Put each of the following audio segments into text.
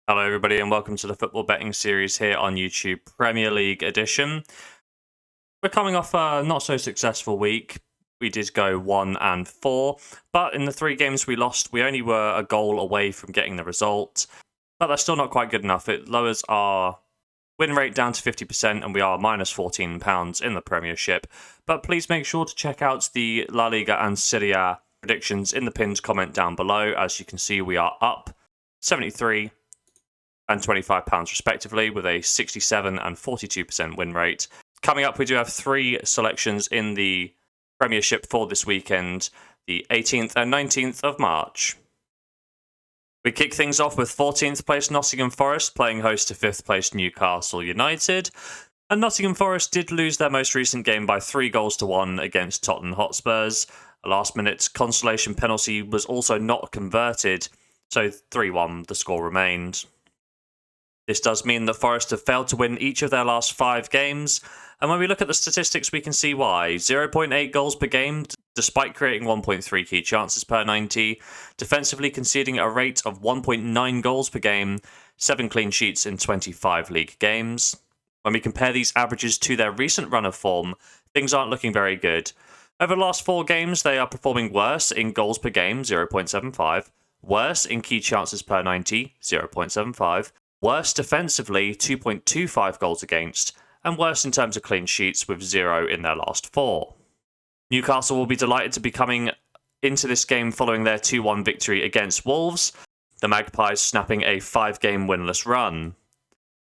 Hello, everybody, and welcome to the football betting series here on YouTube, Premier League edition. We're coming off a not so successful week. We did go 1-4, but in the 3 games we lost, we only were a goal away from getting the result. But that's still not quite good enough. It lowers our win rate down to 50%, and we are minus £14 in the Premiership. But please make sure to check out the La Liga and Serie A predictions in the pinned comment down below. As you can see, we are up 73 and £25 respectively, with a 67 and 42% win rate. Coming up, we do have 3 selections in the Premiership for this weekend, the 18th and 19th of March. We kick things off with 14th place Nottingham Forest playing host to 5th place Newcastle United. And Nottingham Forest did lose their most recent game by 3-1 against Tottenham Hotspurs. A last-minute consolation penalty was also not converted, so 3-1 the score remained. This does mean that Forest have failed to win each of their last 5 games, and when we look at the statistics we can see why. 0.8 goals per game, despite creating 1.3 key chances per 90, defensively conceding a rate of 1.9 goals per game, 7 clean sheets in 25 league games. When we compare these averages to their recent run of form, things aren't looking very good. Over the last 4 games they are performing worse in goals per game, 0.75, worse in key chances per 90, 0.75, worse defensively, 2.25 goals against, and worse in terms of clean sheets with 0 in their last 4. Newcastle will be delighted to be coming into this game following their 2-1 victory against Wolves, the Magpies snapping a 5-game winless run.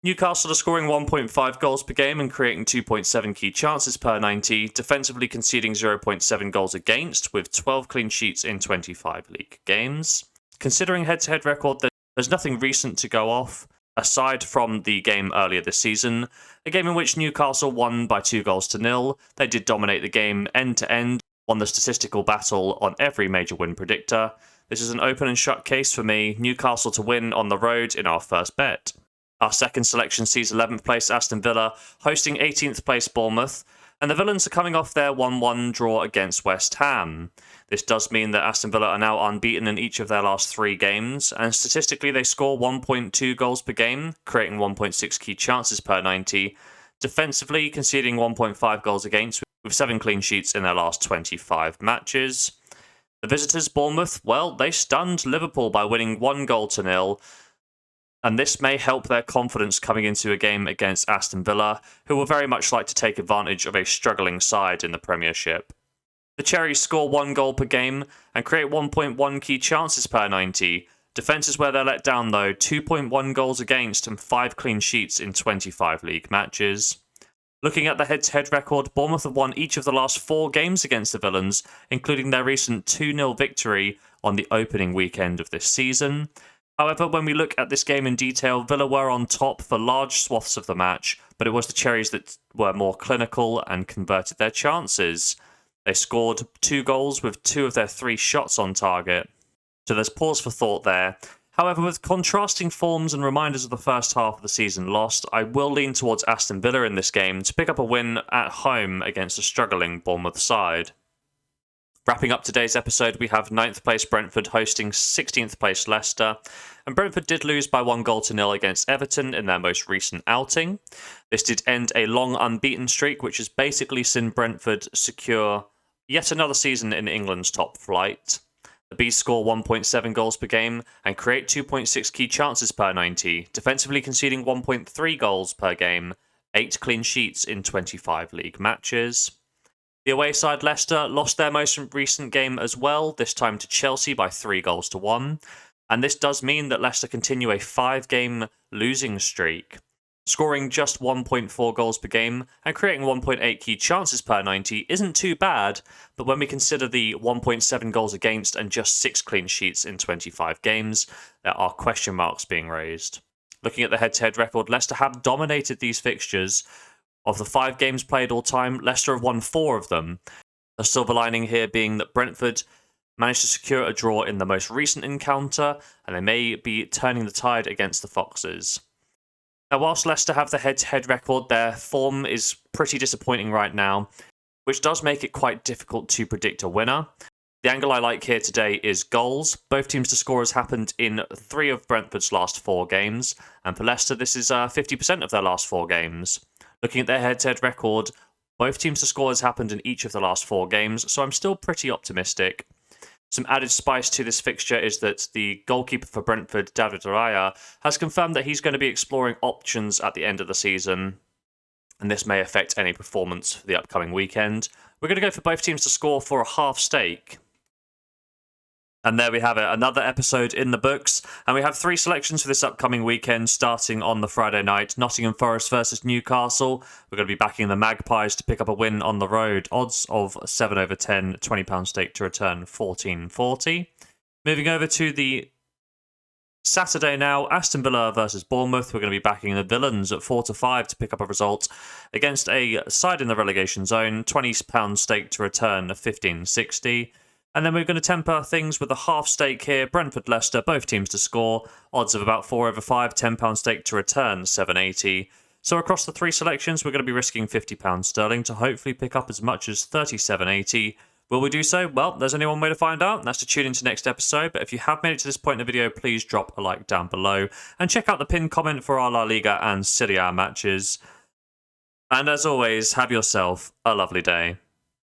Newcastle are scoring 1.5 goals per game and creating 2.7 key chances per 90, defensively conceding 0.7 goals against, with 12 clean sheets in 25 league games. Considering head-to-head record, there's nothing recent to go off, aside from the game earlier this season, a game in which Newcastle won by 2-0. They did dominate the game end-to-end, won the statistical battle on every major win predictor. This is an open and shut case for me, Newcastle to win on the road in our first bet. Our second selection sees 11th place Aston Villa hosting 18th place Bournemouth, and the Villains are coming off their 1-1 draw against West Ham. This does mean that Aston Villa are now unbeaten in each of their last 3 games, and statistically they score 1.2 goals per game, creating 1.6 key chances per 90, defensively conceding 1.5 goals against, with 7 clean sheets in their last 25 matches. The visitors, Bournemouth, well, they stunned Liverpool by winning 1-0, and this may help their confidence coming into a game against Aston Villa, who will very much like to take advantage of a struggling side in the Premiership. The Cherries score 1 goal per game and create 1.1 key chances per 90. Defence is where they're let down though, 2.1 goals against and 5 clean sheets in 25 league matches. Looking at the head-to-head record, Bournemouth have won each of the last 4 games against the Villains, including their recent 2-0 victory on the opening weekend of this season. However, when we look at this game in detail, Villa were on top for large swaths of the match, but it was the Cherries that were more clinical and converted their chances. They scored 2 goals with 2 of their 3 shots on target, so there's pause for thought there. However, with contrasting forms and reminders of the first half of the season lost, I will lean towards Aston Villa in this game to pick up a win at home against a struggling Bournemouth side. Wrapping up today's episode, we have 9th place Brentford hosting 16th place Leicester, and Brentford did lose by 1-0 against Everton in their most recent outing. This did end a long unbeaten streak, which has basically seen Brentford secure yet another season in England's top flight. The Bees score 1.7 goals per game and create 2.6 key chances per 90, defensively conceding 1.3 goals per game, 8 clean sheets in 25 league matches. The away side Leicester lost their most recent game as well, this time to Chelsea by 3-1, and this does mean that Leicester continue a 5-game losing streak, scoring just 1.4 goals per game and creating 1.8 key chances per 90 isn't too bad, but when we consider the 1.7 goals against and just 6 clean sheets in 25 games, there are question marks being raised. Looking at the head-to-head record, Leicester have dominated these fixtures. Of the 5 games played all time, Leicester have won 4 of them. The silver lining here being that Brentford managed to secure a draw in the most recent encounter, and they may be turning the tide against the Foxes. Now, whilst Leicester have the head-to-head record, their form is pretty disappointing right now, which does make it quite difficult to predict a winner. The angle I like here today is goals. Both teams to score has happened in 3 of Brentford's last 4 games, and for Leicester this is 50% of their last 4 games. Looking at their head-to-head record, both teams to score has happened in each of the last 4 games, so I'm still pretty optimistic. Some added spice to this fixture is that the goalkeeper for Brentford, David Raya, has confirmed that he's going to be exploring options at the end of the season, and this may affect any performance for the upcoming weekend. We're going to go for both teams to score for a half stake. And there we have it, another episode in the books. And we have 3 selections for this upcoming weekend, starting on the Friday night. Nottingham Forest versus Newcastle. We're going to be backing the Magpies to pick up a win on the road. Odds of 7/10, £20 stake to return, 14.40. Moving over to the Saturday now, Aston Villa versus Bournemouth. We're going to be backing the Villains at 4-5 to pick up a result against a side in the relegation zone. £20 stake to return, 15.60. And then we're going to temper things with a half stake here. Brentford, Leicester, both teams to score. Odds of about 4/5, £10 stake to return, 7.80. So across the 3 selections, we're going to be risking £50 sterling to hopefully pick up as much as 37.80. Will we do so? Well, there's only one way to find out, and that's to tune into next episode. But if you have made it to this point in the video, please drop a like down below. And check out the pinned comment for our La Liga and Serie A matches. And as always, have yourself a lovely day.